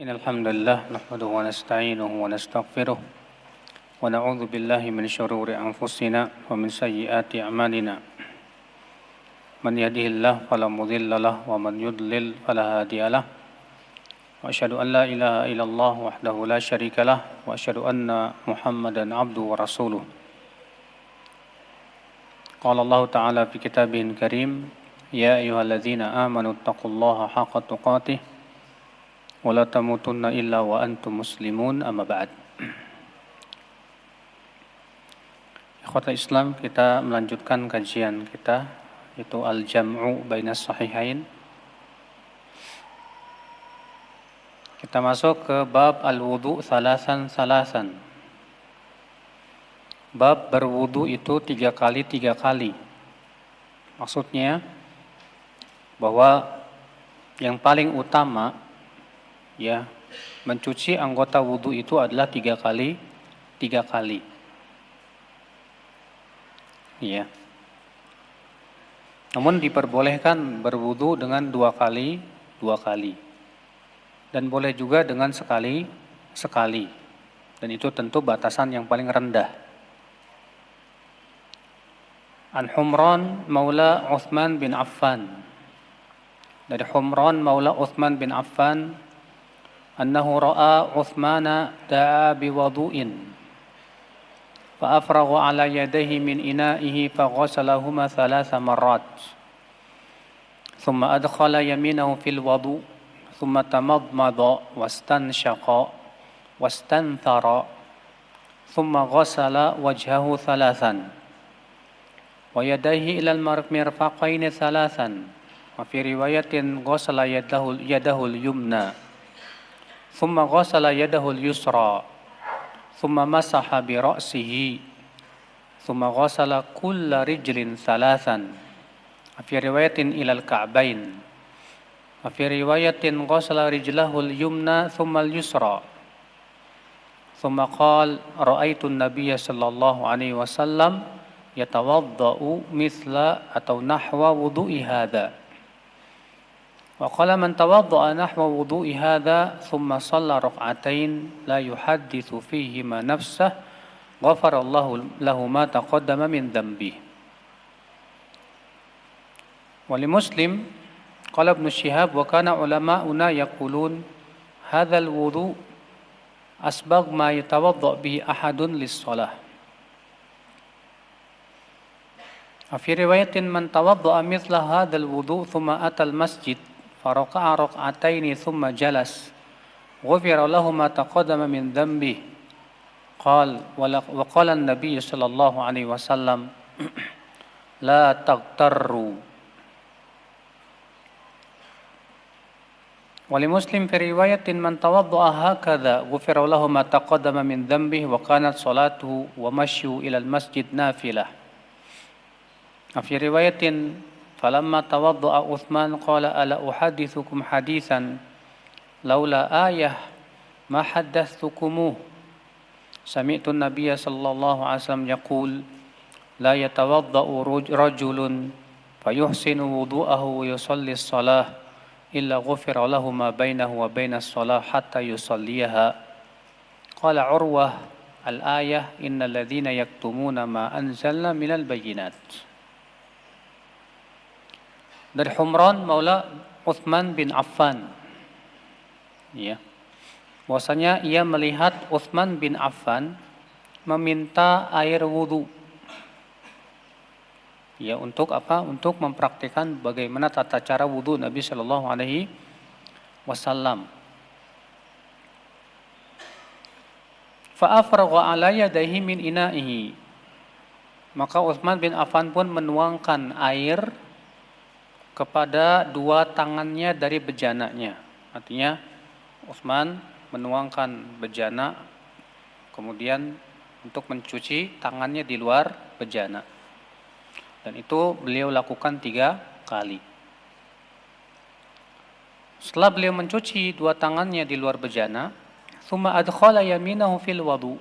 إن الحمد لله نحمده ونستعينه ونستغفره ونعوذ بالله من شرور أنفسنا ومن سيئات أعمالنا من يهده الله فلا مضل له ومن يضلل فلا هادي له وأشهد أن لا إله إلا الله وحده لا شريك له وأشهد أن محمدا عبده ورسوله قال الله تعالى في كتابه الكريم يا أيها الذين آمنوا اتقوا الله حق تقاته ولا تموتن إلا وأنتم مسلمون أما بعد. Ikhwatul Islam, kita melanjutkan kajian kita yaitu Al-Jam'u Bainas Sahihain. Kita masuk ke bab al-wudu salasan. Bab berwudu itu 3 kali. Maksudnya bahwa yang paling utama ya mencuci anggota wudu itu adalah 3 kali. Ya. Namun diperbolehkan berwudu dengan 2 kali. Dan boleh juga dengan sekali. Dan itu tentu batasan yang paling rendah. An Humran Maula Uthman bin Affan. Dari Humran Maula Uthman bin Affan, annahu ra'a Uthmana da'a biwudu'in فأفرغ على يديه من إنائه فغسلهما 3 مرات ثم أدخل يمينه في الوضوء ثم تمضمض واستنشق واستنثر ثم غسل وجهه 3 ويديه إلى المرفقين 3 وفي رواية غسل يده اليمنى ثم غسل يده اليسرى ثم مسح برأسه ثم غسل كل رجل 3 في رواية إلى الكعبين وفي رواية غسل رجله اليمنى ثم اليسرى ثم قال رأيت النبي صلى الله عليه وسلم يتوضأ مثل أو نحو وضوء هذا وقال من توضأ نحو وضوء هذا ثم صلى ركعتين لا يحدث فيهما نفسه غفر الله له ما تقدم من ذنبه. ولمسلم قال ابن شهاب وكان علماؤنا يقولون هذا الوضوء أسبغ ما يتوضأ به أحد للصلاة. وفي رواية من توضأ مثل هذا الوضوء ثم أتى المسجد فركع ركعتين ثم جلس غفر له ما تقدم من ذنبه قال وقال النبي صلى الله عليه وسلم لا تغتروا. ولمسلم في رواية من توضأ هكذا غفر له ما تقدم من ذنبه وكانت صلاته ومشيه إلى المسجد نافلة. وفي رواية فلما توضأ عثمان قال ألا أحدثكم حديثا لولا آية ما حدثتكموه سمعت النبي صلى الله عليه وسلم يقول لا يتوضأ رجل فيحسن وضوءه ويصلي الصلاة إلا غفر له ما بينه وبين الصلاة حتى يصليها. قال عروة الآية إن الذين يكتمون ما أنزلنا من البينات. Dari Humran Maula Uthman bin Affan, ya, bahwasanya ia melihat Uthman bin Affan meminta air wudu, ya, untuk apa? Untuk mempraktikkan bagaimana tata cara wudu Nabi Shallallahu Alaihi Wasallam. Fa'afragha ala yadayhi min ina'ihi, maka Uthman bin Affan pun menuangkan air kepada 2 tangannya dari bejananya. Artinya Utsman menuangkan bejana kemudian untuk mencuci tangannya di luar bejana. Dan itu beliau lakukan 3 kali. Setelah beliau mencuci 2 tangannya di luar bejana, tsumma adkhala yaminahu fil wudu.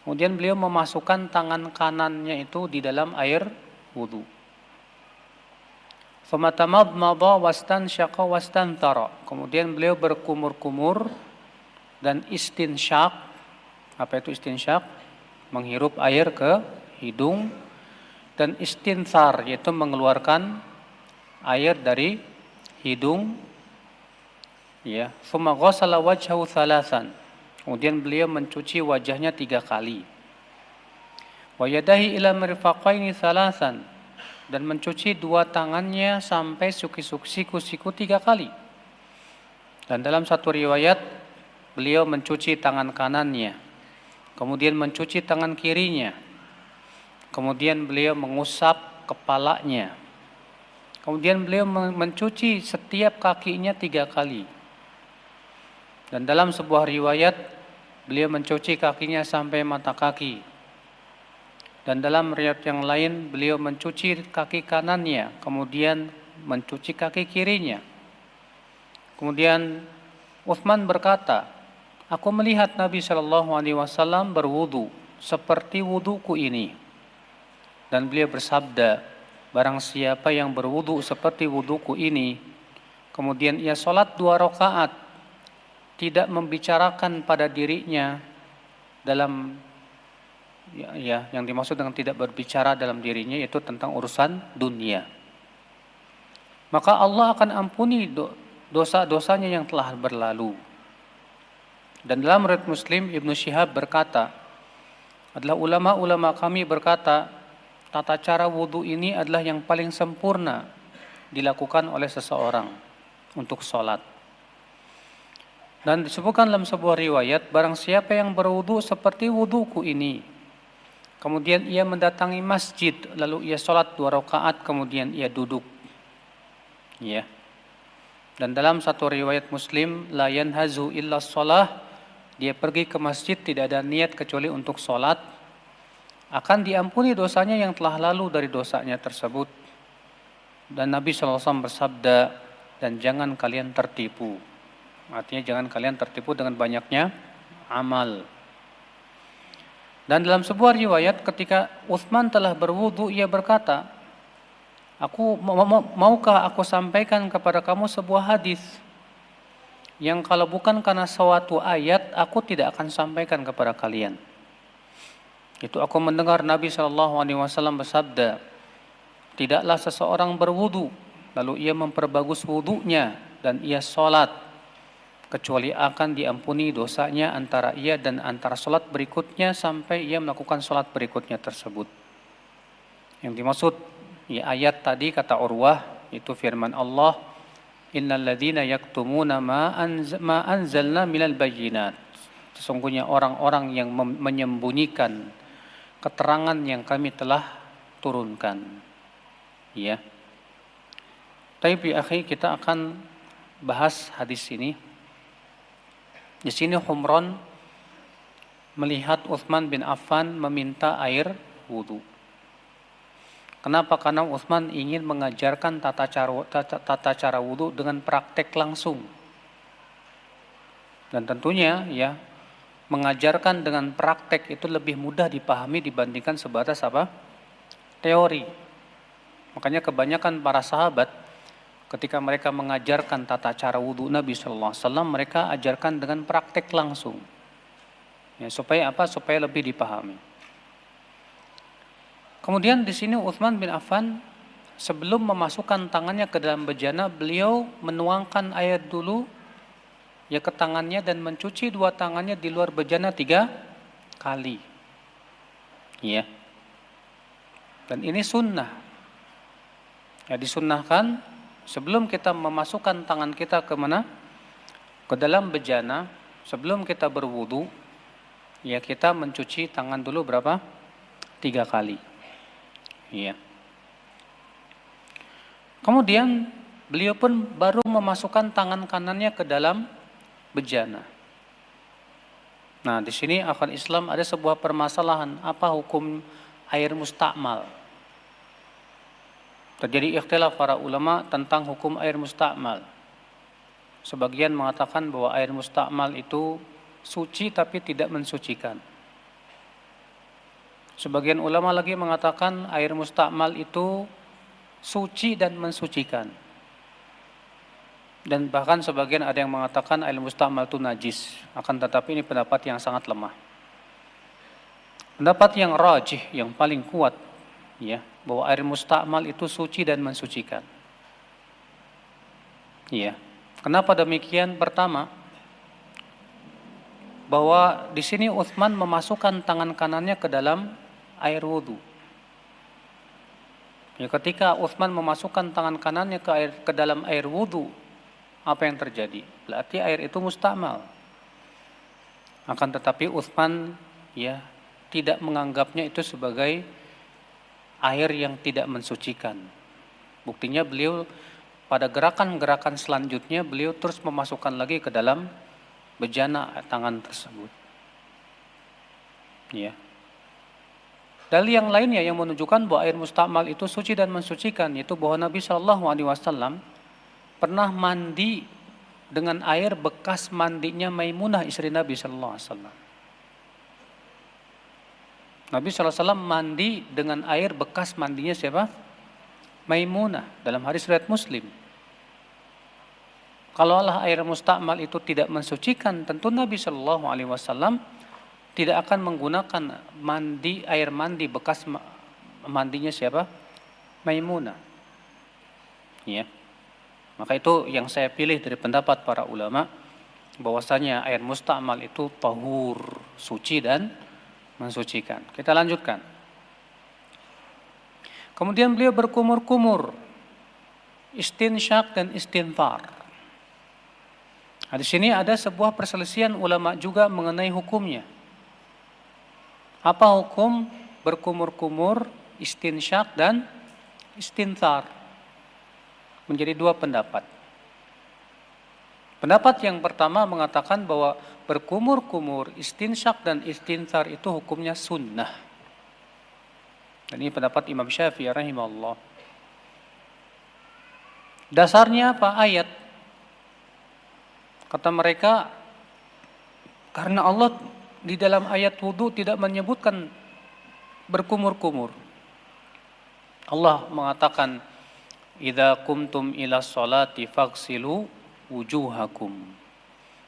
Kemudian beliau memasukkan tangan kanannya itu di dalam air wudu. Thumma tamadmada wastansyaqa wastantara. Kemudian beliau berkumur-kumur dan istinsyak. Apa itu istinsyak? Menghirup air ke hidung. Dan istinthar, yaitu mengeluarkan air dari hidung. Ya, thumma ghassala wajhahu thalathan. Kemudian beliau mencuci wajahnya 3 kali. Wa yadahi ila mirfaqaini thalathan, dan mencuci 2 tangannya sampai siku-siku 3 kali. Dan dalam satu riwayat beliau mencuci tangan kanannya, kemudian mencuci tangan kirinya, kemudian beliau mengusap kepalanya, kemudian beliau mencuci setiap kakinya 3 kali. Dan dalam sebuah riwayat beliau mencuci kakinya sampai mata kaki. Dan dalam riwayat yang lain beliau mencuci kaki kanannya, kemudian mencuci kaki kirinya. Kemudian Utsman berkata, aku melihat Nabi SAW berwudu seperti wuduku ini. Dan beliau bersabda, barang siapa yang berwudu seperti wuduku ini, kemudian ia sholat 2 rakaat, tidak membicarakan pada dirinya dalam yang dimaksud dengan tidak berbicara dalam dirinya yaitu tentang urusan dunia, maka Allah akan ampuni dosa-dosanya yang telah berlalu. Dan dalam riwayat Muslim, Ibnu Syihab berkata, adalah ulama-ulama kami berkata, tata cara wudu ini adalah yang paling sempurna dilakukan oleh seseorang untuk sholat. Dan disebutkan dalam sebuah riwayat, barang siapa yang berwudu seperti wuduku ini, kemudian ia mendatangi masjid, lalu ia sholat 2 rakaat, kemudian ia duduk. Ya. Dan dalam satu riwayat Muslim, la yanhazu illa shalah, dia pergi ke masjid tidak ada niat kecuali untuk sholat, akan diampuni dosanya yang telah lalu dari dosanya tersebut. Dan Nabi SAW bersabda, dan jangan kalian tertipu. Artinya jangan kalian tertipu dengan banyaknya amal. Dan dalam sebuah riwayat ketika Utsman telah berwudu, ia berkata, maukah aku sampaikan kepada kamu sebuah hadis yang kalau bukan karena suatu ayat aku tidak akan sampaikan kepada kalian. Itu aku mendengar Nabi SAW bersabda, tidaklah seseorang berwudu lalu ia memperbagus wudunya dan ia sholat, kecuali akan diampuni dosanya antara ia dan antara sholat berikutnya sampai ia melakukan sholat berikutnya tersebut. Yang dimaksud ayat tadi kata Urwah itu firman Allah, innal ladzina yaktumuna ma anzalna minal bayyinat. Sesungguhnya orang-orang yang menyembunyikan keterangan yang kami telah turunkan. Ya. Tapi akhi, kita akan bahas hadis ini. Di sini Humran melihat Utsman bin Affan meminta air wudu. Kenapa? Karena Utsman ingin mengajarkan tata cara wudu dengan praktek langsung. Dan tentunya ya, mengajarkan dengan praktek itu lebih mudah dipahami dibandingkan sebatas teori. Makanya kebanyakan para sahabat ketika mereka mengajarkan tata cara wudu Nabi SAW, mereka ajarkan dengan praktek langsung. Ya, supaya apa? Supaya lebih dipahami. Kemudian di sini Utsman bin Affan sebelum memasukkan tangannya ke dalam bejana, beliau menuangkan air dulu ya ke tangannya dan mencuci 2 tangannya di luar bejana 3 kali. Ya. Dan ini sunnah. Ya, disunnahkan sebelum kita memasukkan tangan kita ke mana? Ke dalam bejana, sebelum kita berwudu, ya kita mencuci tangan dulu berapa? 3 kali. Ya. Kemudian beliau pun baru memasukkan tangan kanannya ke dalam bejana. Nah, di sini akhwat Islam ada sebuah permasalahan, apa hukum air mustakmal? Terjadi ikhtilaf para ulama tentang hukum air mustakmal. Sebagian mengatakan bahwa air mustakmal itu suci tapi tidak mensucikan. Sebagian ulama lagi mengatakan air mustakmal itu suci dan mensucikan. Dan bahkan sebagian ada yang mengatakan air musta'mal itu najis. Akan tetapi ini pendapat yang sangat lemah. Pendapat yang rajih, yang paling kuat, ya, bahwa air musta'mal itu suci dan mensucikan. Ya. Kenapa demikian? Pertama, bahwa di sini Utsman memasukkan tangan kanannya ke dalam air wudhu. Ya, ketika Utsman memasukkan tangan kanannya ke dalam air wudhu, apa yang terjadi? Berarti air itu musta'mal. Akan tetapi Utsman ya tidak menganggapnya itu sebagai air yang tidak mensucikan. Buktinya beliau pada gerakan-gerakan selanjutnya beliau terus memasukkan lagi ke dalam bejana tangan tersebut. Ya. Dalil yang lainnya yang menunjukkan bahwa air musta'mal itu suci dan mensucikan, yaitu bahwa Nabi Shallallahu Alaihi Wasallam pernah mandi dengan air bekas mandinya Maimunah, istri Nabi Shallallahu Alaihi Wasallam. Nabi Shallallahu Alaihi Wasallam mandi dengan air bekas mandinya siapa? Maimunah, dalam hadis riwayat Muslim. Kalaulah air musta'mal itu tidak mensucikan, tentu Nabi Shallallahu Alaihi Wasallam tidak akan menggunakan air mandi bekas mandinya siapa? Maimunah. Ya. Maka itu yang saya pilih dari pendapat para ulama, bahwasanya air musta'mal itu tahur, suci dan mensucikan. Kita lanjutkan. Kemudian beliau berkumur-kumur, istinsyak dan istinthar. Di sini ada sebuah perselisihan ulama juga mengenai hukumnya. Apa hukum berkumur-kumur, istinsyak dan istinthar? Menjadi dua pendapat. Pendapat yang pertama mengatakan bahwa berkumur-kumur, istinsyak dan istinthar itu hukumnya sunnah. Dan ini pendapat Imam Syafi'i rahimahullah. Dasarnya apa? Ayat. Kata mereka, karena Allah di dalam ayat wudu tidak menyebutkan berkumur-kumur. Allah mengatakan, idza kumtum ila sholati faghsilu wujuhakum.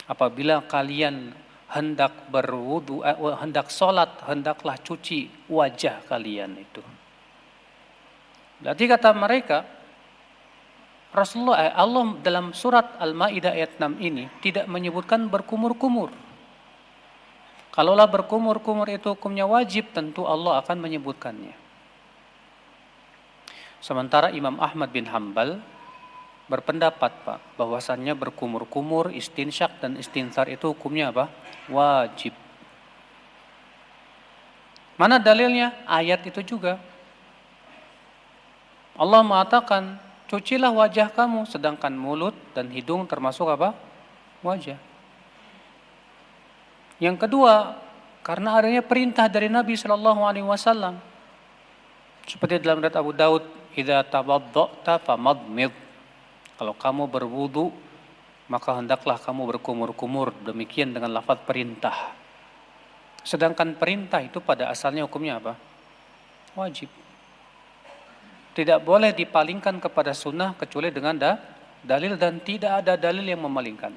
Apabila kalian hendak berwudu, hendak sholat, hendaklah cuci wajah kalian itu. Berarti kata mereka, Allah dalam surat Al-Maidah ayat 6 ini tidak menyebutkan berkumur-kumur. Kalaulah berkumur-kumur itu hukumnya wajib, tentu Allah akan menyebutkannya. Sementara Imam Ahmad bin Hanbal berpendapat bahwasannya berkumur-kumur, istinsyak dan istinthar itu hukumnya apa? Wajib. Mana dalilnya? Ayat itu juga. Allah mengatakan, cucilah wajah kamu, sedangkan mulut dan hidung termasuk apa? Wajah. Yang kedua, karena adanya perintah dari Nabi Shallallahu Alaihi Wasallam, seperti dalam riwayat Abu Daud, idza tawadda'ta famadmid. Kalau kamu berwudu, maka hendaklah kamu berkumur-kumur. Demikian dengan lafaz perintah. Sedangkan perintah itu pada asalnya hukumnya apa? Wajib. Tidak boleh dipalingkan kepada sunnah kecuali dengan dalil, dan tidak ada dalil yang memalingkan.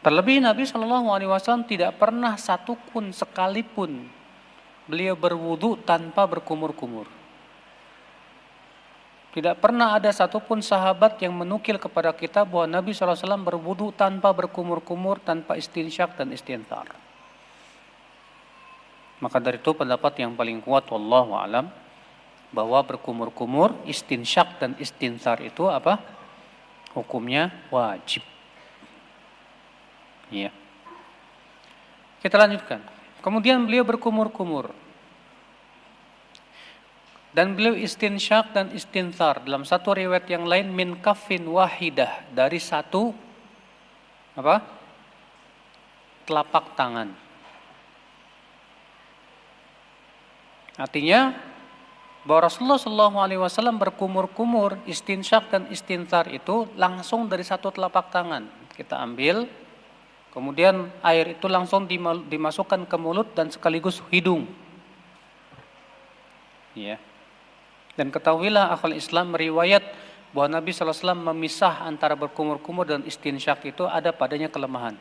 Terlebih Nabi Shallallahu Alaihi Wasallam tidak pernah satupun sekalipun beliau berwudu tanpa berkumur-kumur. Tidak pernah ada satupun sahabat yang menukil kepada kita bahwa Nabi Shallallahu Alaihi Wasallam berwudu tanpa berkumur-kumur, tanpa istinsyak dan istinthar. Maka dari itu pendapat yang paling kuat, wallahu a'lam, bahwa berkumur-kumur, istinsyak dan istinthar itu apa? Hukumnya wajib. Iya. Kita lanjutkan. Kemudian beliau berkumur-kumur. Dan beliau istinsyak dan istinthar. Dalam satu riwayat yang lain, min kaffin wahidah, dari satu apa? Telapak tangan. Artinya bahwa Rasulullah SAW berkumur-kumur, istinsyak dan istinthar itu langsung dari satu telapak tangan. Kita ambil, kemudian air itu langsung dimasukkan ke mulut dan sekaligus hidung. Ya. Dan ketahuilah akal Islam meriwayat bahwa Nabi SAW memisah antara berkumur-kumur dan istinsyak itu ada padanya kelemahan.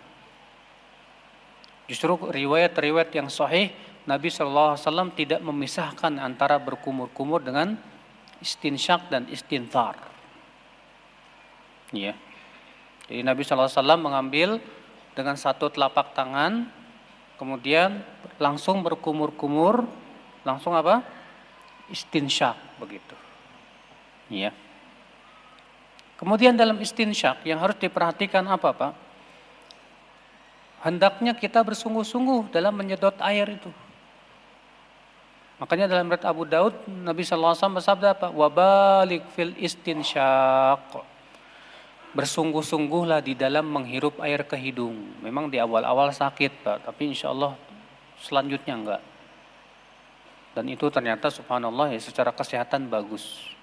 Justru riwayat-riwayat yang sahih, Nabi SAW tidak memisahkan antara berkumur-kumur dengan istinsyak dan istinthar. Ya. Jadi Nabi SAW mengambil dengan satu telapak tangan, kemudian langsung berkumur-kumur, langsung apa? Istinsyak begitu. Ya. Kemudian dalam istinsyak yang harus diperhatikan apa, Pak? Hendaknya kita bersungguh-sungguh dalam menyedot air itu. Makanya dalam riwayat Abu Daud, Nabi SAW bersabda apa? Wabalik fil istinsyak. Bersungguh-sungguhlah di dalam menghirup air ke hidung. Memang di awal-awal sakit, Pak, tapi insya Allah selanjutnya enggak. Dan itu ternyata subhanallah ya secara kesehatan bagus.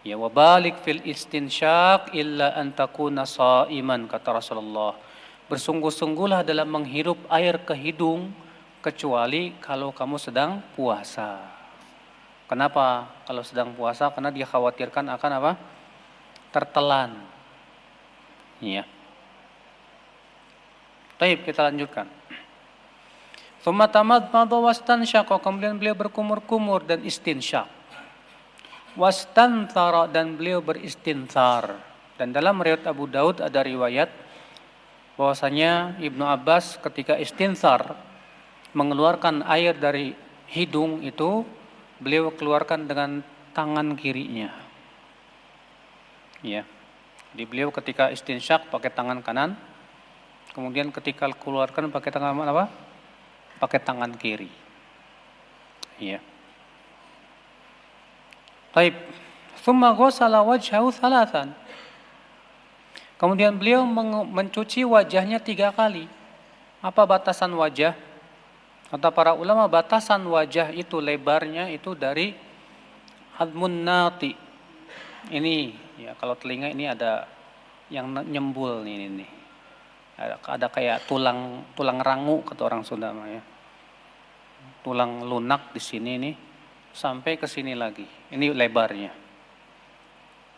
Ya wabalik fil istinsyak illa an takuna shaiman, kata Rasulullah. Bersungguh-sungguhlah dalam menghirup air ke hidung kecuali kalau kamu sedang puasa. Kenapa? Kalau sedang puasa karena dia khawatirkan akan apa? Tertelan. Iya. Baik, kita lanjutkan. Tsumma tamadmada wastansyaqa, kemudian beliau berkumur-kumur dan istinsyak. Wastanthara, dan beliau beristinthar. Dan dalam riwayat Abu Daud ada riwayat bahwasanya Ibnu Abbas ketika istinthar mengeluarkan air dari hidung itu beliau keluarkan dengan tangan kirinya. Ya. Jadi beliau ketika istinsyak pakai tangan kanan, kemudian ketika keluarkan pakai tangan apa? Pakai tangan kiri. Ya. Baik. Tsumma ghassala wajhahu thalathan. Kemudian beliau mencuci wajahnya 3 kali. Apa batasan wajah? Kata para ulama, batasan wajah itu lebarnya itu dari admun nati. Ini ya, kalau telinga ini ada yang nyembul nih. Ada kayak tulang rangu kata orang Sunda ya. Tulang lunak di sini nih sampai ke sini lagi. Ini lebarnya.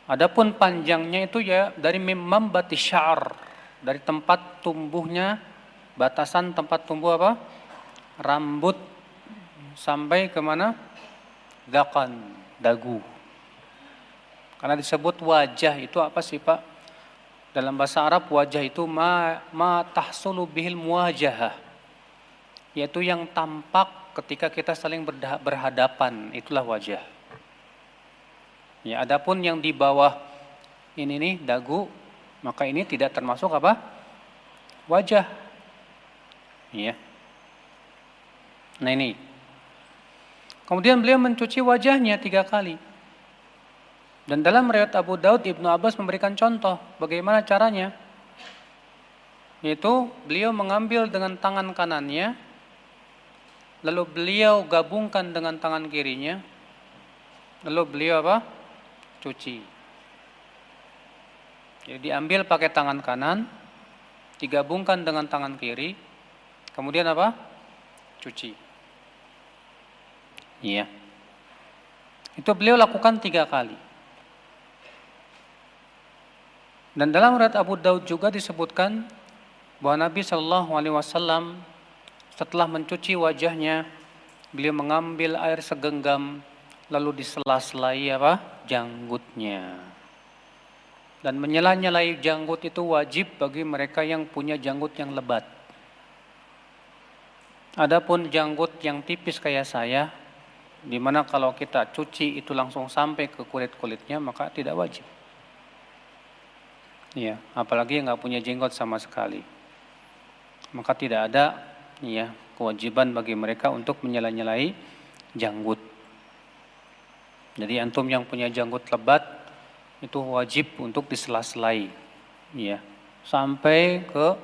Adapun panjangnya itu ya dari mambati sya'ar, dari tempat tumbuhnya, batasan tempat tumbuh apa? Rambut sampai ke mana? Dakan, dagu. Karena disebut wajah itu apa sih, Pak? Dalam bahasa Arab wajah itu ma tahsulu bihil muwajahah. Yaitu yang tampak ketika kita saling berhadapan, itulah wajah. Ya, adapun yang di bawah ini nih dagu, maka ini tidak termasuk apa? Wajah. Ya. Nah ini. Kemudian beliau mencuci wajahnya 3 kali. Dan dalam riwayat Abu Daud, Ibnu Abbas memberikan contoh bagaimana caranya. Yaitu beliau mengambil dengan tangan kanannya, lalu beliau gabungkan dengan tangan kirinya, lalu beliau apa? Cuci. Jadi diambil pakai tangan kanan, digabungkan dengan tangan kiri, kemudian apa? Cuci. Iya. Itu beliau lakukan 3 kali. Dan dalam riwayat Abu Daud juga disebutkan bahwa Nabi SAW setelah mencuci wajahnya, beliau mengambil air segenggam lalu disela-selai apa? Janggutnya. Dan menyela-nyelai janggut itu wajib bagi mereka yang punya janggut yang lebat. Adapun janggut yang tipis kayak saya, di mana kalau kita cuci itu langsung sampai ke kulit-kulitnya, maka tidak wajib. Ya, apalagi yang nggak punya jenggot sama sekali, maka tidak ada ya kewajiban bagi mereka untuk menyela-nyelai janggut. Jadi antum yang punya janggut lebat itu wajib untuk disela-selai, ya, sampai ke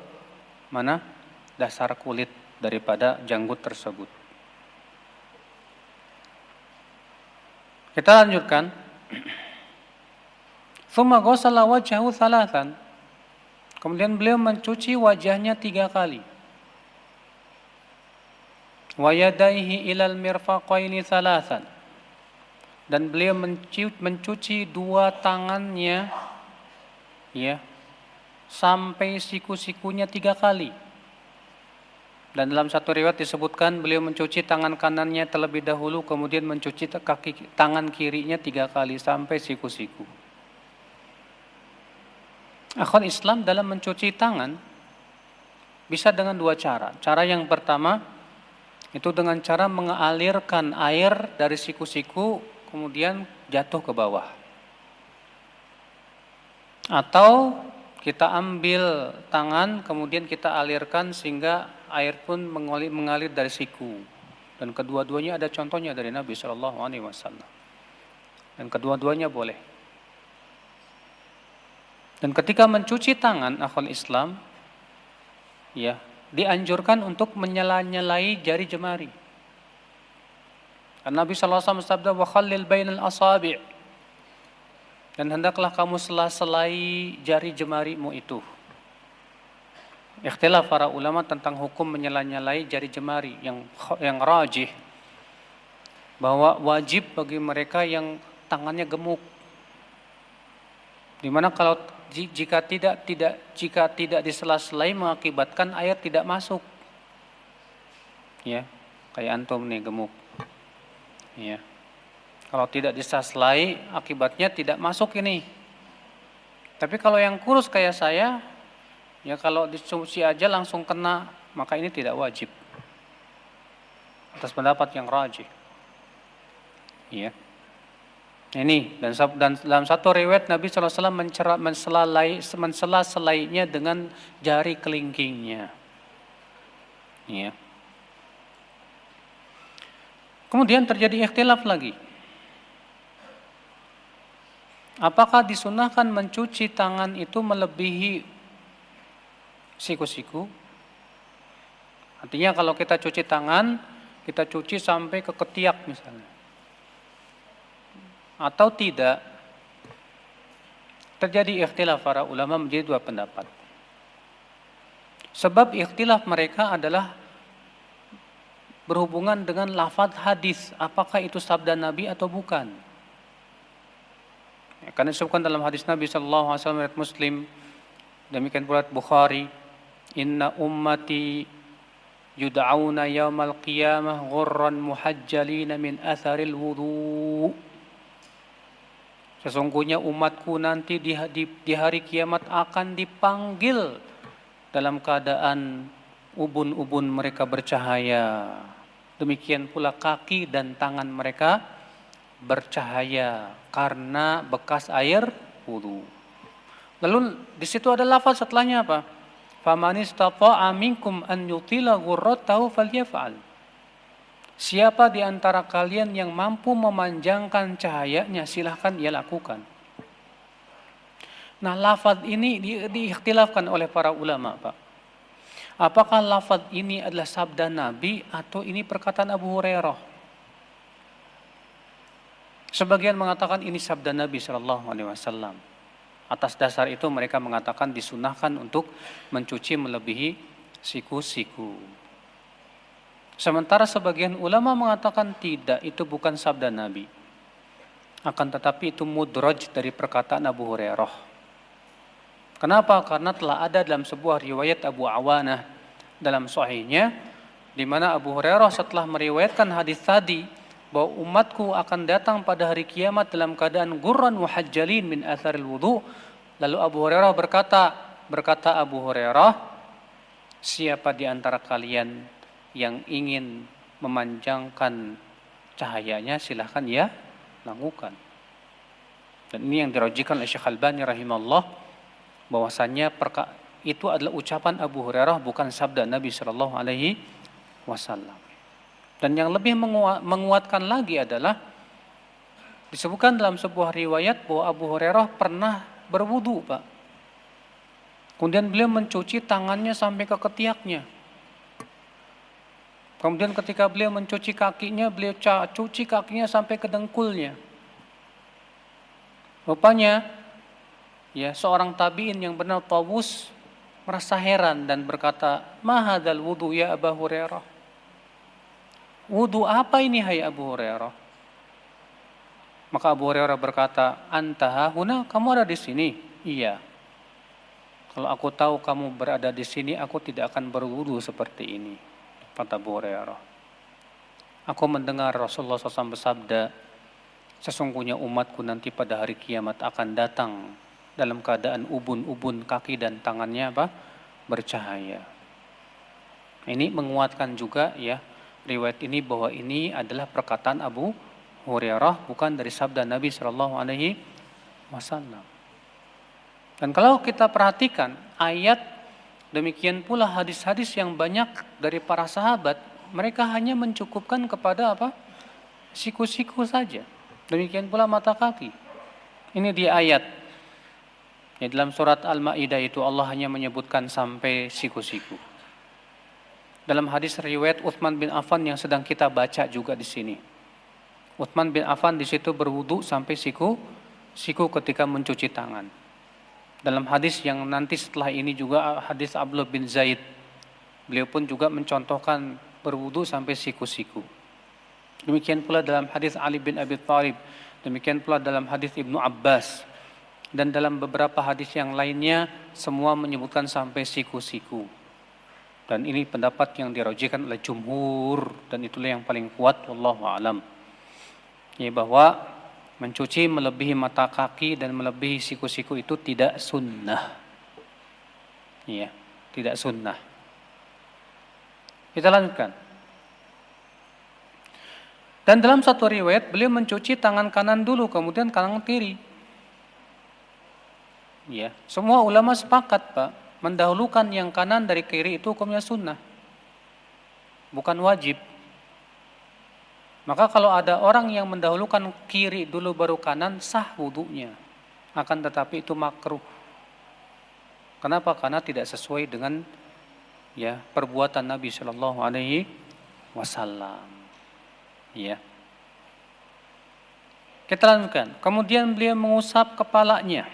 mana dasar kulit daripada janggut tersebut. Kita lanjutkan. Tsumma ghassala wajhahu thalathan. Kemudian beliau mencuci wajahnya 3 kali. Wa yadayhi ilal mirfaqaini thalathan. dan beliau mencuci dua tangannya, ya, sampai siku-sikunya 3 kali. Dan dalam satu riwayat disebutkan beliau mencuci tangan kanannya terlebih dahulu, kemudian mencuci tangan kirinya 3 kali sampai siku-siku. Akhwat Islam, dalam mencuci tangan bisa dengan 2 cara. Cara yang pertama itu dengan cara mengalirkan air dari siku-siku kemudian jatuh ke bawah. Atau kita ambil tangan kemudian kita alirkan sehingga air pun mengalir dari siku. Dan kedua-duanya ada contohnya dari Nabi SAW. Dan kedua-duanya boleh. Dan ketika mencuci tangan, akhwal Islam, ya, dianjurkan untuk menyela-nyelai jari jemari. Karena Nabi SAW bersabda, wa khallil bainal asabi', dan hendaklah kamu sela-selai jari jemarimu itu. Ikhtilaf para ulama tentang hukum menyela-nyelai jari jemari. Yang rajih bahwa wajib bagi mereka yang tangannya gemuk. Dimana kalau jika tidak disela-selai mengakibatkan air tidak masuk. Ya, kayak antum nih gemuk. Ya. Kalau tidak disela-selai akibatnya tidak masuk ini. Tapi kalau yang kurus kayak saya, ya kalau dicuci aja langsung kena, maka ini tidak wajib. Atas pendapat yang rajih. Ya. Ini dan dalam satu riwayat Nabi SAW mensela-selainya dengan jari kelingkingnya. Ya. Kemudian terjadi ikhtilaf lagi. Apakah disunahkan mencuci tangan itu melebihi siku-siku? Artinya kalau kita cuci tangan, kita cuci sampai ke ketiak misalnya. Atau tidak? Terjadi ikhtilaf para ulama menjadi 2 pendapat. Sebab ikhtilaf mereka adalah berhubungan dengan lafaz hadis, apakah itu sabda Nabi atau bukan. Ya, karena disebutkan dalam hadis Nabi sallallahu alaihi wasallam riwayat Muslim, demikian pula Bukhari, inna ummati yud'auna yaumal qiyamah ghurran muhajjalina min atharil wudu. Sesungguhnya umatku nanti di hari kiamat akan dipanggil dalam keadaan ubun-ubun mereka bercahaya. Demikian pula kaki dan tangan mereka bercahaya karena bekas air wudu. Lalu di situ ada lafaz setelahnya apa? Faman istata'a minkum an yutila ghurratahu falyaf'al. Siapa di antara kalian yang mampu memanjangkan cahayanya, silahkan ia lakukan. Nah, lafaz ini diikhtilafkan oleh para ulama, Pak. Apakah lafaz ini adalah sabda Nabi atau ini perkataan Abu Hurairah? Sebagian mengatakan ini sabda Nabi sallallahu alaihi wasallam. Atas dasar itu mereka mengatakan disunahkan untuk mencuci melebihi siku-siku. Sementara sebagian ulama mengatakan tidak, itu bukan sabda Nabi. Akan tetapi itu mudraj dari perkataan Abu Hurairah. Kenapa? Karena telah ada dalam sebuah riwayat Abu Awanah dalam sahihnya, di mana Abu Hurairah setelah meriwayatkan hadis tadi bahwa umatku akan datang pada hari kiamat dalam keadaan ghurran muhajjalin min atharil wudu. Lalu Abu Hurairah berkata Abu Hurairah, siapa di antara kalian yang ingin memanjangkan cahayanya, silahkan ya lakukan. Dan ini yang dirajikan oleh Syekh Albani rahimahullah, bahwasannya itu adalah ucapan Abu Hurairah, bukan sabda Nabi sallallahu alaihi wasallam. Dan yang lebih menguatkan lagi adalah disebutkan dalam sebuah riwayat bahwa Abu Hurairah pernah berwudu, Pak. Kemudian beliau mencuci tangannya sampai ke ketiaknya. Kemudian ketika beliau mencuci kakinya, beliau cuci kakinya sampai ke dengkulnya. Rupanya, ya, seorang tabi'in yang bernama Tawus merasa heran dan berkata, "Ma hadzal wudu ya Abu Hurairah?" Wudu apa ini hai Abu Hurairah? Maka Abu Hurairah berkata, "Anta huna, kamu ada di sini?" "Iya." "Kalau aku tahu kamu berada di sini, aku tidak akan berwudu seperti ini," kata Abu Hurairah. "Aku mendengar Rasulullah SAW bersabda, sesungguhnya umatku nanti pada hari kiamat akan datang dalam keadaan ubun-ubun kaki dan tangannya bercahaya." Ini menguatkan juga ya riwayat ini bahwa ini adalah perkataan Abu Hurairah, bukan dari sabda Nabi Shallallahu Alaihi Wasallam. Dan kalau kita perhatikan ayat, demikian pula hadis-hadis yang banyak dari para sahabat, mereka hanya mencukupkan kepada siku-siku saja. Demikian pula mata kaki. Ini di ayat. Ya, dalam surat Al-Maidah itu Allah hanya menyebutkan sampai siku-siku. Dalam hadis riwayat Utsman bin Affan yang sedang kita baca juga di sini. Utsman bin Affan di situ berwudu sampai siku ketika mencuci tangan. Dalam hadis yang nanti setelah ini juga hadis Abdullah bin Zaid, beliau pun juga mencontohkan berwudu sampai siku-siku. Demikian pula dalam hadis Ali bin Abi Thalib, demikian pula dalam hadis Ibnu Abbas, dan dalam beberapa hadis yang lainnya semua menyebutkan sampai siku-siku. Dan ini pendapat yang dirajikan oleh jumhur, dan itulah yang paling kuat, wallahu a'lam. Ya, bahwa mencuci melebihi mata kaki dan melebihi siku-siku itu tidak sunnah. Ya, tidak sunnah. Kita lanjutkan. Dan dalam satu riwayat beliau mencuci tangan kanan dulu, kemudian kanan kiri. Ya, semua ulama sepakat, Pak, mendahulukan yang kanan dari kiri itu hukumnya sunnah, bukan wajib. Maka kalau ada orang yang mendahulukan kiri dulu baru kanan, sah wudunya. Akan tetapi itu makruh. Kenapa? Karena tidak sesuai dengan perbuatan Nabi Shallallahu Alaihi Wasallam. Ya. Kita lanjutkan. Kemudian beliau mengusap kepalanya.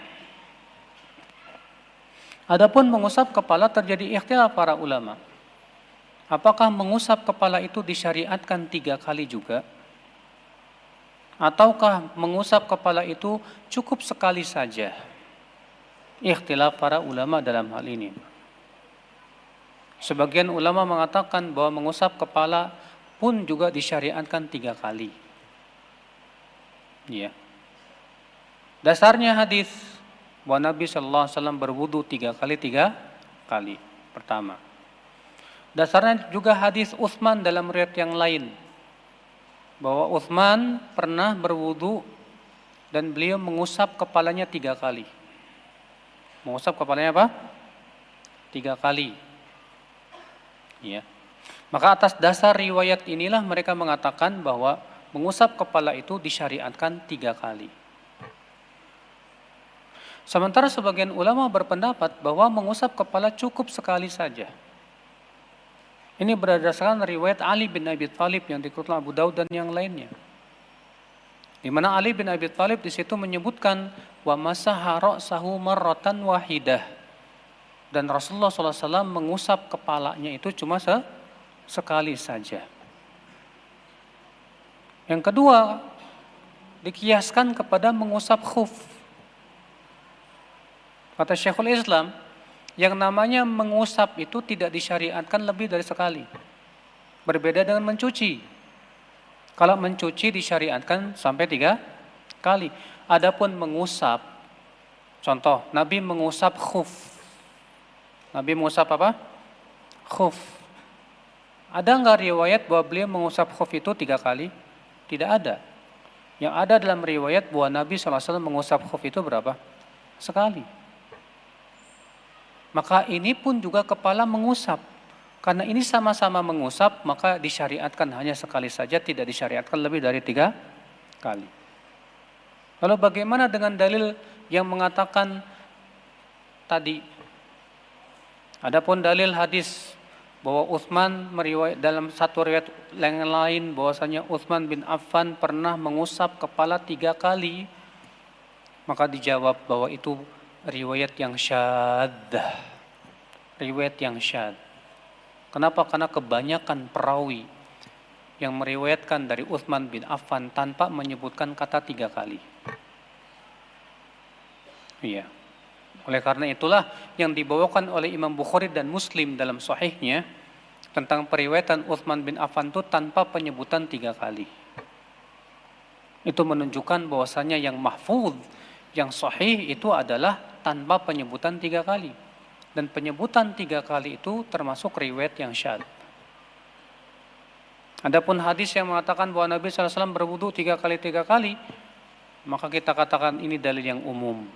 Adapun mengusap kepala terjadi ikhtilaf para ulama. Apakah mengusap kepala itu disyariatkan 3 kali juga? Ataukah mengusap kepala itu cukup sekali saja? Ikhtilaf para ulama dalam hal ini. Sebagian ulama mengatakan bahwa mengusap kepala pun juga disyariatkan 3 kali. Ya. Dasarnya hadis bahwa Nabi Sallallahu Alaihi Wasallam berwudu 3 kali. Pertama. Dasarnya juga hadis Utsman dalam riwayat yang lain, bahwa Utsman pernah berwudu dan beliau mengusap kepalanya 3 kali. Mengusap kepalanya 3 kali. Ya. Maka atas dasar riwayat inilah mereka mengatakan bahwa mengusap kepala itu disyariatkan 3 kali. Sementara sebagian ulama berpendapat bahwa mengusap kepala cukup sekali saja. Ini berdasarkan riwayat Ali bin Abi Thalib yang dikeluarkan Abu Daud dan yang lainnya. Di mana Ali bin Abi Thalib di situ menyebutkan wa masaha ra'sahu marratan wahidah. Dan Rasulullah SAW mengusap kepalanya itu cuma sekali saja. Yang kedua, dikiaskan kepada mengusap khuf. Kata Syekhul Islam, yang namanya mengusap itu tidak disyariatkan lebih dari sekali. Berbeda dengan mencuci. Kalau mencuci disyariatkan sampai 3 kali. Adapun mengusap, contoh, Nabi mengusap khuf. Nabi mengusap apa? Khuf. Ada enggak riwayat bahwa beliau mengusap khuf itu 3 kali? Tidak ada. Yang ada dalam riwayat bahwa Nabi SAW mengusap khuf itu berapa? Sekali. Maka ini pun juga kepala mengusap. Karena ini sama-sama mengusap, maka disyariatkan hanya sekali saja, tidak disyariatkan lebih dari 3 kali. Lalu bagaimana dengan dalil yang mengatakan tadi? Adapun dalil hadis bahwa Utsman meriwayat dalam satu riwayat yang lain bahwasanya Utsman bin Affan pernah mengusap kepala 3 kali, maka dijawab bahwa itu riwayat yang syadzah. Riwayat yang syadz. Kenapa? Karena kebanyakan perawi yang meriwayatkan dari Utsman bin Affan tanpa menyebutkan kata 3 kali. Iya. Oleh karena itulah yang dibawakan oleh Imam Bukhari dan Muslim dalam sahihnya tentang periwayatan Utsman bin Affan itu tanpa penyebutan 3 kali. Itu menunjukkan bahwasanya yang mahfuz, yang sahih itu adalah tanpa penyebutan 3 kali. Dan penyebutan 3 kali itu termasuk riwayat yang syadz. Adapun hadis yang mengatakan bahwa Nabi SAW berwudu 3 kali, maka kita katakan ini dalil yang umum.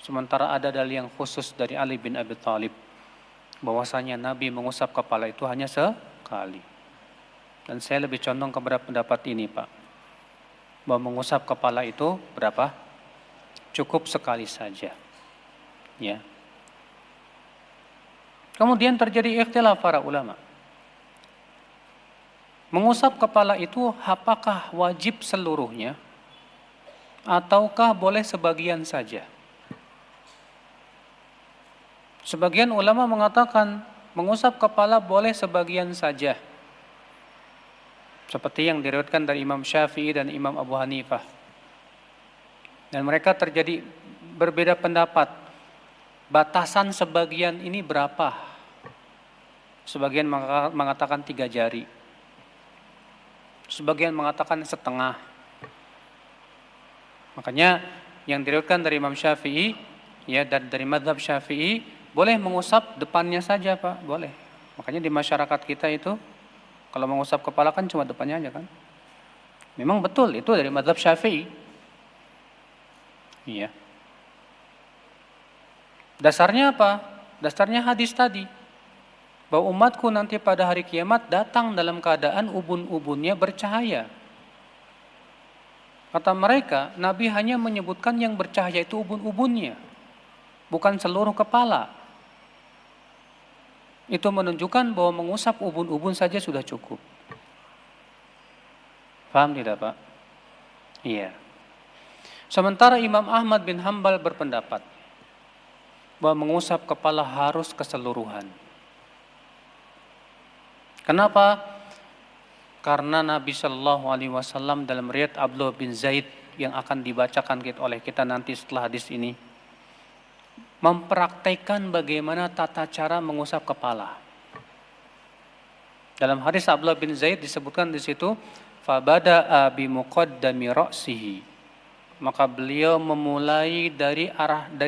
Sementara ada dalil yang khusus dari Ali bin Abi Thalib, bahwasanya Nabi mengusap kepala itu hanya sekali. Dan saya lebih condong kepada pendapat ini, Pak. Bahwa mengusap kepala itu berapa? Cukup sekali saja. Ya. Kemudian terjadi ikhtilaf para ulama. Mengusap kepala itu apakah wajib seluruhnya ataukah boleh sebagian saja? Sebagian ulama mengatakan mengusap kepala boleh sebagian saja. Seperti yang diriwayatkan dari Imam Syafi'i dan Imam Abu Hanifah. Dan mereka terjadi berbeda pendapat. Batasan sebagian ini berapa? Sebagian mengatakan 3 jari. Sebagian mengatakan setengah. Makanya yang diriwayatkan dari Imam Syafi'i, ya, dan dari mazhab Syafi'i, boleh mengusap depannya saja, Pak, boleh. Makanya di masyarakat kita itu kalau mengusap kepala kan cuma depannya aja kan. Memang betul itu dari mazhab Syafi'i. Iya. Dasarnya apa? Dasarnya hadis tadi. Bahwa umatku nanti pada hari kiamat datang dalam keadaan ubun-ubunnya bercahaya. Kata mereka, Nabi hanya menyebutkan yang bercahaya itu ubun-ubunnya, bukan seluruh kepala. Itu menunjukkan bahwa mengusap ubun-ubun saja sudah cukup. Paham tidak, Pak? Iya. Sementara Imam Ahmad bin Hanbal berpendapat bahwa mengusap kepala harus keseluruhan. Kenapa? Karena Nabi Shallallahu Alaihi Wasallam dalam riwayat Abdullah bin Zaid yang akan dibacakan oleh kita nanti setelah hadis ini mempraktekkan bagaimana tata cara mengusap kepala. Dalam hadis Abdullah bin Zaid disebutkan di situ, fabada'a bi muqaddami ra'sihi. Maka beliau memulai dari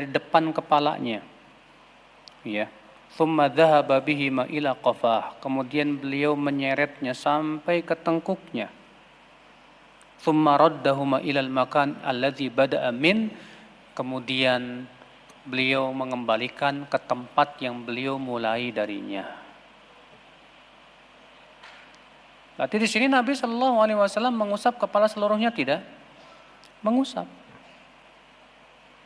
depan kepalanya. Ya. Thumma dhahaba bihi ma ila qafah. Kemudian beliau menyeretnya sampai ke tengkuknya. Thumma raddahuma ilal makan alladzi bada'a min. Kemudian beliau mengembalikan ke tempat yang beliau mulai darinya. Berarti di sini Nabi Shallallahu Alaihi Wasallam mengusap kepala seluruhnya tidak? Mengusap.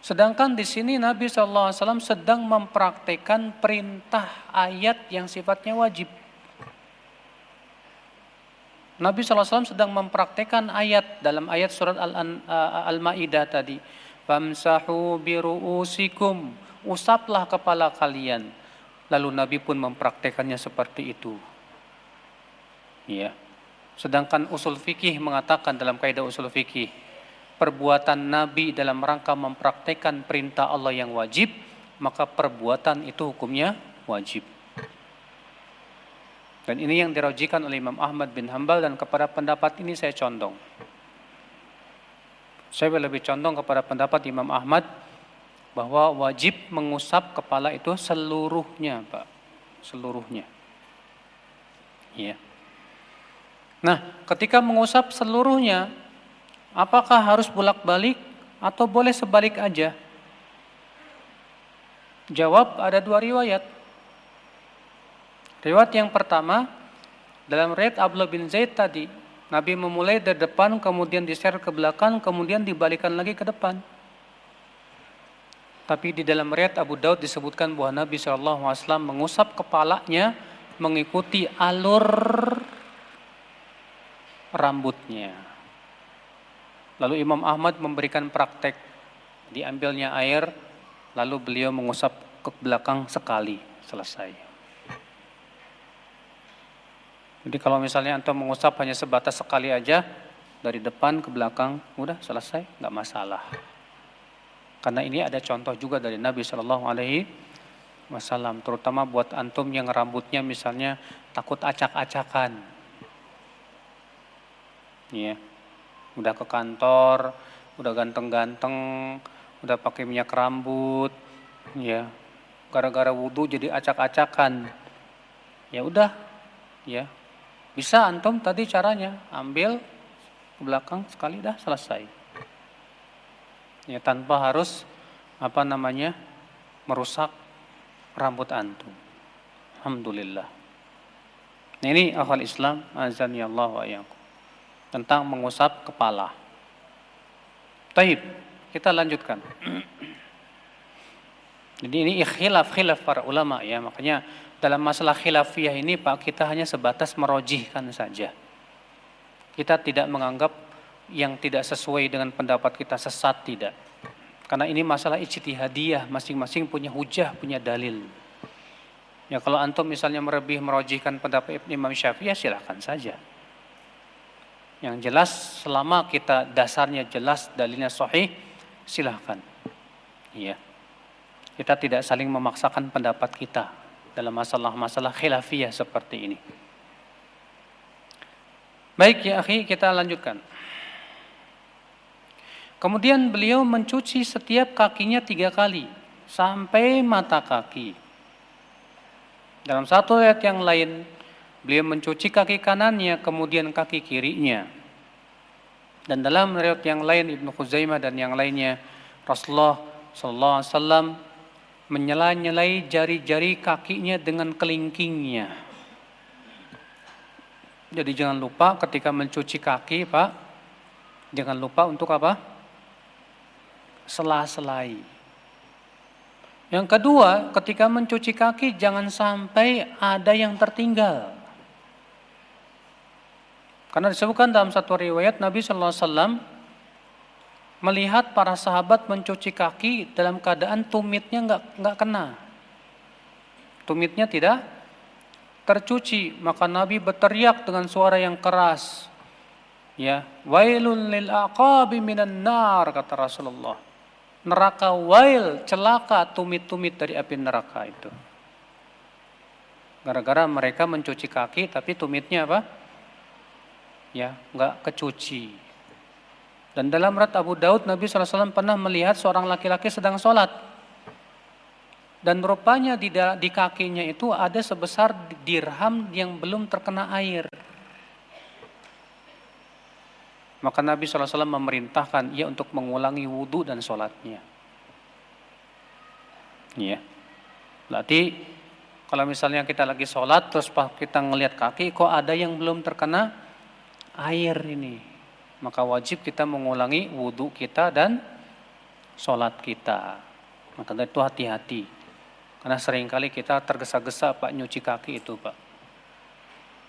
Sedangkan di sini Nabi Shallallahu Alaihi Wasallam sedang mempraktekkan perintah ayat yang sifatnya wajib. Nabi Shallallahu Alaihi Wasallam sedang mempraktekkan ayat dalam ayat surat Al-Maidah tadi. Famsahu biru'usikum, usaplah kepala kalian. Lalu Nabi pun mempraktekannya seperti itu. Ya. Sedangkan usul fikih mengatakan dalam kaidah usul fikih, perbuatan Nabi dalam rangka mempraktekkan perintah Allah yang wajib, maka perbuatan itu hukumnya wajib. Dan ini yang dirajikan oleh Imam Ahmad bin Hanbal, dan kepada pendapat ini saya condong. Saya lebih condong kepada pendapat Imam Ahmad bahwa wajib mengusap kepala itu seluruhnya, Pak. Seluruhnya. Ya. Nah, ketika mengusap seluruhnya, apakah harus bolak-balik atau boleh sebalik aja? Jawab, ada 2 riwayat. Riwayat yang pertama, dalam riwayat Abdullah bin Zaid tadi, Nabi memulai dari depan, kemudian diseret ke belakang, kemudian dibalikan lagi ke depan. Tapi di dalam riwayat Abu Daud disebutkan bahwa Nabi SAW mengusap kepalanya mengikuti alur rambutnya. Lalu Imam Ahmad memberikan praktek, diambilnya air, lalu beliau mengusap ke belakang sekali, selesai. Jadi kalau misalnya antum mengusap hanya sebatas sekali aja dari depan ke belakang, udah selesai, nggak masalah. Karena ini ada contoh juga dari Nabi Shallallahu Alaihi Wasallam, terutama buat antum yang rambutnya misalnya takut acak-acakan, ya, udah ke kantor, udah ganteng-ganteng, udah pakai minyak rambut, ya, gara-gara wudhu jadi acak-acakan, ya udah, ya, bisa antum tadi caranya ambil ke belakang sekali dah selesai, ya, tanpa harus merusak rambut antum. Alhamdulillah. Nah, ini akhwal Islam, azani Allah wa iyyakum, tentang mengusap kepala. Taib, kita lanjutkan. Jadi ini khilaf para ulama, ya, makanya dalam masalah khilafiyah ini Pak, kita hanya sebatas merojihkan saja. Kita tidak menganggap yang tidak sesuai dengan pendapat kita sesat, tidak. Karena ini masalah ijtihadiyah, masing-masing punya hujah, punya dalil. Ya, kalau antum misalnya merojihkan pendapat Imam Syafi'i, ya silakan saja. Yang jelas selama kita dasarnya jelas, dalilnya sahih, silakan. Iya. Kita tidak saling memaksakan pendapat kita dalam masalah-masalah khilafiyah seperti ini. Baik ya akhi, kita lanjutkan. Kemudian beliau mencuci setiap kakinya 3 kali sampai mata kaki. Dalam satu ayat yang lain, beliau mencuci kaki kanannya kemudian kaki kirinya. Dan dalam riwayat yang lain Ibnu Khuzaimah dan yang lainnya, Rasulullah sallallahu alaihi wasallam menyela-nyelai jari-jari kakinya dengan kelingkingnya. Jadi jangan lupa ketika mencuci kaki, Pak, jangan lupa untuk apa? Sela-selai. Yang kedua, ketika mencuci kaki jangan sampai ada yang tertinggal. Karena disebutkan dalam satu riwayat Nabi sallallahu alaihi wasallam melihat para sahabat mencuci kaki dalam keadaan tumitnya nggak kena, tumitnya tidak tercuci, maka Nabi berteriak dengan suara yang keras, ya, wailul lil aqabi minan nar, kata Rasulullah, neraka wail, celaka tumit-tumit dari api neraka itu, gara-gara mereka mencuci kaki tapi tumitnya apa, ya, nggak kecuci. Dan dalam riwayat Abu Daud, Nabi SAW pernah melihat seorang laki-laki sedang sholat. Dan rupanya di kakinya itu ada sebesar dirham yang belum terkena air. Maka Nabi SAW memerintahkan ia untuk mengulangi wudhu dan sholatnya. Ya. Berarti kalau misalnya kita lagi sholat terus kita ngelihat kaki kok ada yang belum terkena air ini, maka wajib kita mengulangi wudhu kita dan sholat kita. Maka itu hati-hati, karena seringkali kita tergesa-gesa Pak nyuci kaki itu Pak.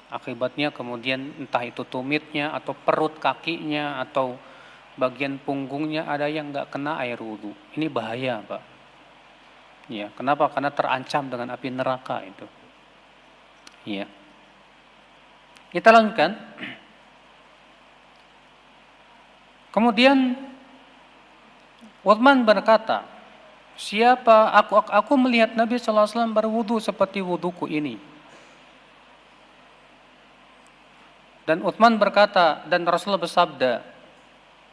Akibatnya kemudian entah itu tumitnya atau perut kakinya atau bagian punggungnya ada yang nggak kena air wudhu. Ini bahaya Pak. Ya, kenapa? Karena terancam dengan api neraka itu. Ya. Kita lanjutkan. Kemudian Uthman berkata, siapa aku melihat Nabi sallallahu alaihi wasallam berwudu seperti wuduku ini. Dan Uthman berkata, dan Rasulullah bersabda,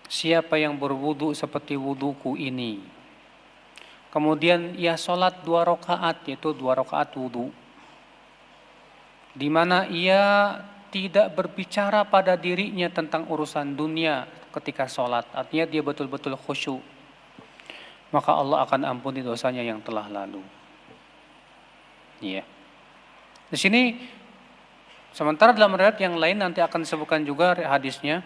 siapa yang berwudu seperti wuduku ini. Kemudian ia sholat 2 rakaat, yaitu 2 rakaat wudu, di mana ia tidak berbicara pada dirinya tentang urusan dunia ketika sholat. Artinya dia betul-betul khusyuk. Maka Allah akan ampuni dosanya yang telah lalu. Iya. Di sini, sementara dalam riwayat yang lain nanti akan disebutkan juga hadisnya,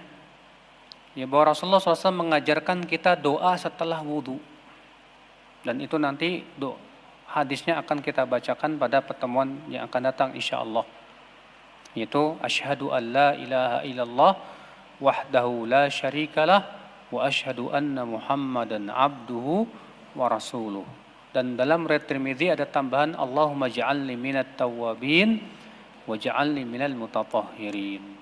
ya, bahwa Rasulullah SAW mengajarkan kita doa setelah wudhu. Dan itu nanti hadisnya akan kita bacakan pada pertemuan yang akan datang insyaallah. Yaitu asyhadu an la ilaha illallah wahdahu la syarikalah wa asyhadu anna Muhammadan abduhu wa rasuluh. Dan dalam riwayat Tirmidzi ada tambahan Allahumma ja'alni minat tawwabin waj'alni minal mutatahhirin.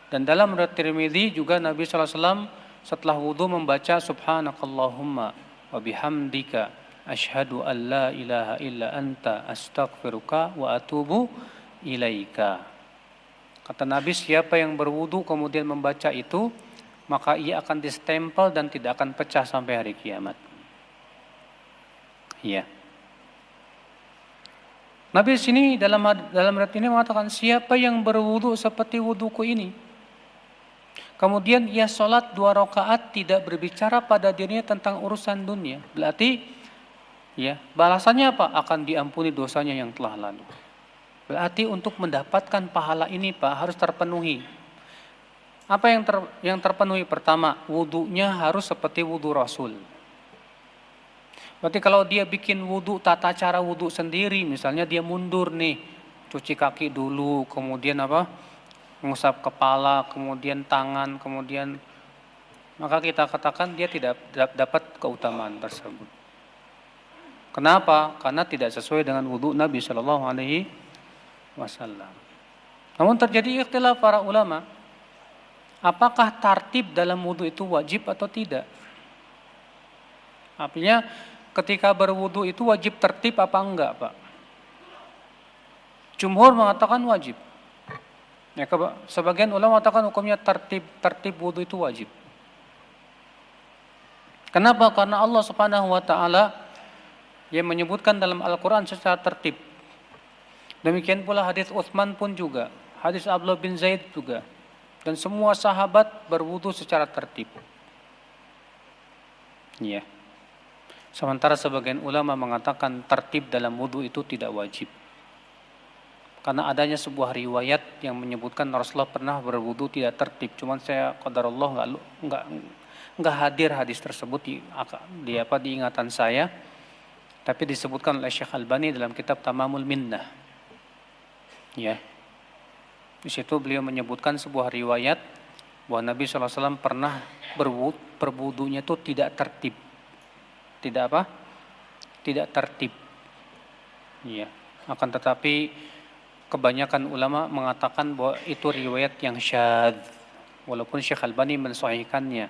Dan dalam riwayat Tirmidzi juga Nabi sallallahu alaihi wasallam setelah wudu membaca subhanakallahumma wa bihamdika asyhadu an la ilaha illa anta astaghfiruka wa atubu ilaika. Kata Nabi, siapa yang berwudu kemudian membaca itu, maka ia akan distempel dan tidak akan pecah sampai hari kiamat. Iya. Nabi di sini dalam riwayat ini mengatakan, siapa yang berwudu seperti wuduku ini, kemudian ia sholat 2 rakaat tidak berbicara pada dirinya tentang urusan dunia, berarti ya balasannya apa? Akan diampuni dosanya yang telah lalu. Berarti untuk mendapatkan pahala ini Pak harus terpenuhi. Apa yang terpenuhi? Pertama, wudunya harus seperti wudu Rasul. Berarti kalau dia bikin wudu tata cara wudu sendiri, misalnya dia mundur nih, cuci kaki dulu, kemudian mengusap kepala, kemudian tangan, kemudian, maka kita katakan dia tidak dapat keutamaan tersebut. Kenapa? Karena tidak sesuai dengan wudu Nabi Shallallahu Alaihi Wasallam. Namun terjadi ikhtilaf para ulama, apakah tartib dalam wudu itu wajib atau tidak? Artinya ketika berwudu itu wajib tertib apa enggak, Pak? Jumhur mengatakan wajib. Ya, sebagian ulama mengatakan hukumnya tertib wudu itu wajib. Kenapa? Karena Allah Subhanahu wa taala yang menyebutkan dalam Al-Qur'an secara tertib. Demikian pula hadis Utsman pun juga, hadis Abdullah bin Zaid juga. Dan semua sahabat berwudu secara tertib. Iya. Sementara sebagian ulama mengatakan tertib dalam wudu itu tidak wajib. Karena adanya sebuah riwayat yang menyebutkan Rasulullah pernah berwudu tidak tertib. Cuman saya qadarullah enggak hadir hadis tersebut di ingatan saya. Tapi disebutkan oleh Syekh Albani dalam kitab Tamamul Minnah. Ya. Di situ beliau menyebutkan sebuah riwayat bahwa Nabi SAW pernah berwudunya itu tidak tertib. Tidak tertib. Ya. Akan tetapi kebanyakan ulama mengatakan bahwa itu riwayat yang syadz. Walaupun Syekh Albani mensahihkannya.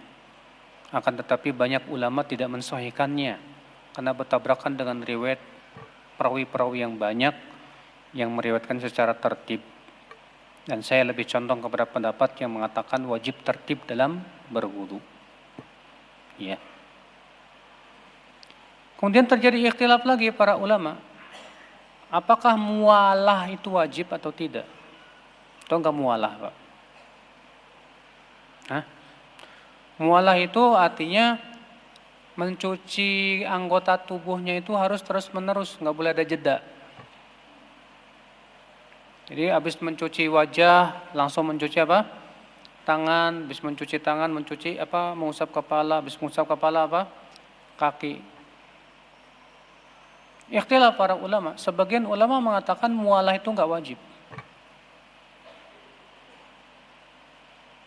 Akan tetapi banyak ulama tidak mensahihkannya. Karena bertabrakan dengan riwayat perawi-perawi yang banyak yang meriwayatkan secara tertib. Dan saya lebih condong kepada pendapat yang mengatakan wajib tertib dalam berwudu. Ya. Kemudian terjadi ikhtilaf lagi para ulama. Apakah mualah itu wajib atau tidak? Atau enggak mualah, Pak? Hah? Mualah itu artinya mencuci anggota tubuhnya itu harus terus-menerus, enggak boleh ada jeda. Jadi habis mencuci wajah langsung mencuci apa? Tangan, habis mencuci tangan mencuci mengusap kepala, habis mengusap kepala kaki. Ikhtilaf para ulama. Sebagian ulama mengatakan mualah itu enggak wajib.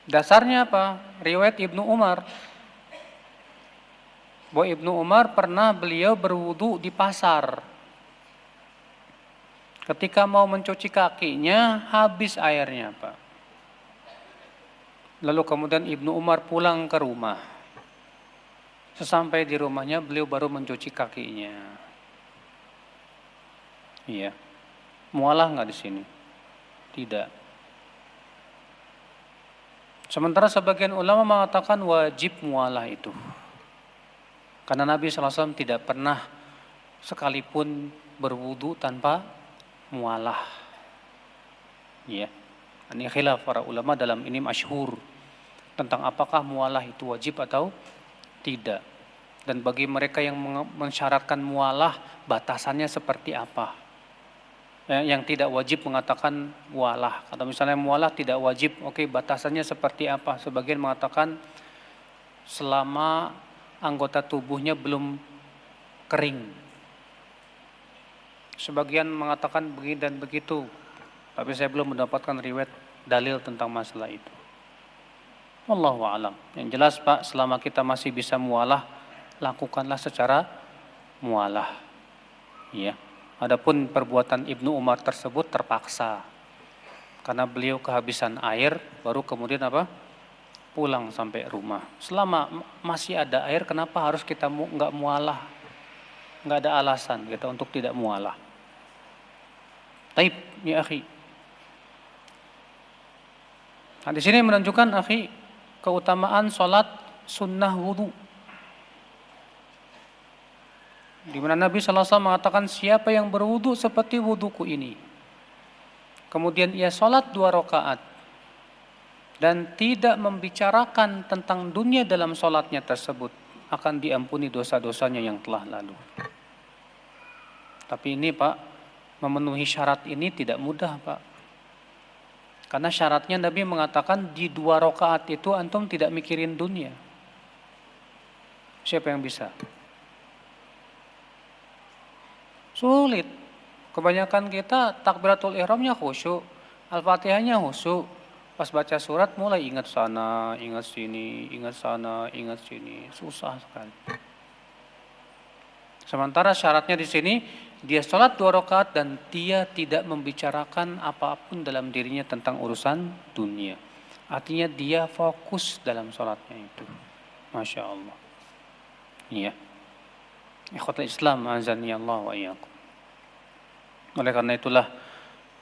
Dasarnya apa? Riwayat Ibnu Umar. Bahwa Ibnu Umar pernah beliau berwudu di pasar. Ketika mau mencuci kakinya, habis airnya, Pak. Lalu kemudian Ibnu Umar pulang ke rumah. Sesampai di rumahnya, beliau baru mencuci kakinya. Iya. Mualah enggak di sini? Tidak. Sementara sebagian ulama mengatakan wajib mualah itu. Karena Nabi SAW tidak pernah sekalipun berwudu tanpa mualah. Ya. Ini khilaf para ulama dalam ini masyhur tentang apakah mualah itu wajib atau tidak. Dan bagi mereka yang mensyaratkan mualah, batasannya seperti apa? Yang tidak wajib mengatakan mualah. Atau misalnya mualah tidak wajib, oke, batasannya seperti apa? Sebagian mengatakan selama anggota tubuhnya belum kering. Sebagian mengatakan begini dan begitu. Tapi saya belum mendapatkan riwayat dalil tentang masalah itu. Wallahu a'lam. Yang jelas Pak, selama kita masih bisa mualah, lakukanlah secara mualah. Ya. Adapun perbuatan Ibnu Umar tersebut terpaksa. Karena beliau kehabisan air, baru kemudian apa? Pulang sampai rumah. Selama masih ada air, kenapa harus kita nggak mualah? Nggak ada alasan kita untuk tidak mualah. Taib, ya akhi. Nah, di sini menunjukkan akhi keutamaan sholat sunnah wudu. Di mana Nabi SAW mengatakan siapa yang berwudu seperti wuduku ini. Kemudian ia sholat 2 rakaat dan tidak membicarakan tentang dunia dalam sholatnya tersebut, akan diampuni dosa-dosanya yang telah lalu. Tapi ini Pak, memenuhi syarat ini tidak mudah Pak. Karena syaratnya Nabi mengatakan di 2 rakaat itu antum tidak mikirin dunia. Siapa yang bisa? Sulit. Kebanyakan kita takbiratul ihramnya khusyuk, Al-Fatihahnya khusyuk. Pas baca surat mulai ingat sana, ingat sini, ingat sana, ingat sini. Susah sekali. Sementara syaratnya di sini dia sholat 2 rakaat dan dia tidak membicarakan apapun dalam dirinya tentang urusan dunia. Artinya dia fokus dalam sholatnya itu. Masya Allah. Iya. Ikhwatul Islam, azani Allah wa iyyakum. Oleh karena itulah,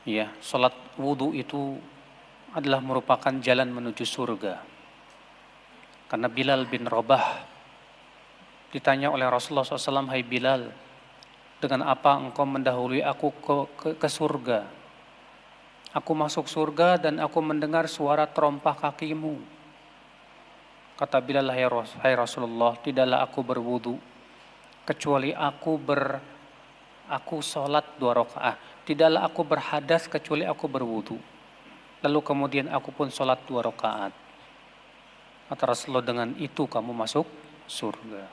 ya, salat wudu itu adalah merupakan jalan menuju surga. Karena Bilal bin Rabah ditanya oleh Rasulullah SAW, "Hai Bilal, dengan apa engkau mendahului aku ke surga? Aku masuk surga dan aku mendengar suara terompah kakimu." Kata Bilal, "Hai Rasulullah, tidaklah aku berwudu kecuali aku sholat 2 rakaat. Tidaklah aku berhadas kecuali aku berwudu. Lalu kemudian aku pun sholat 2 rakaat. Kata Rasulullah, dengan itu kamu masuk surga."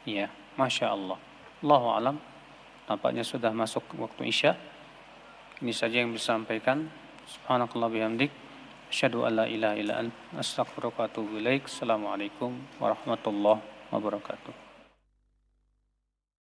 Ya, Masya Allah. Allahu alam. Nampaknya sudah masuk waktu Isya. Ini saja yang disampaikan. Subhanakallah bihamdik. Asyhadu an la ilaha illa anta, astaghfiruka wa atubu ilaik. Assalamualaikum warahmatullahi wabarakatuh.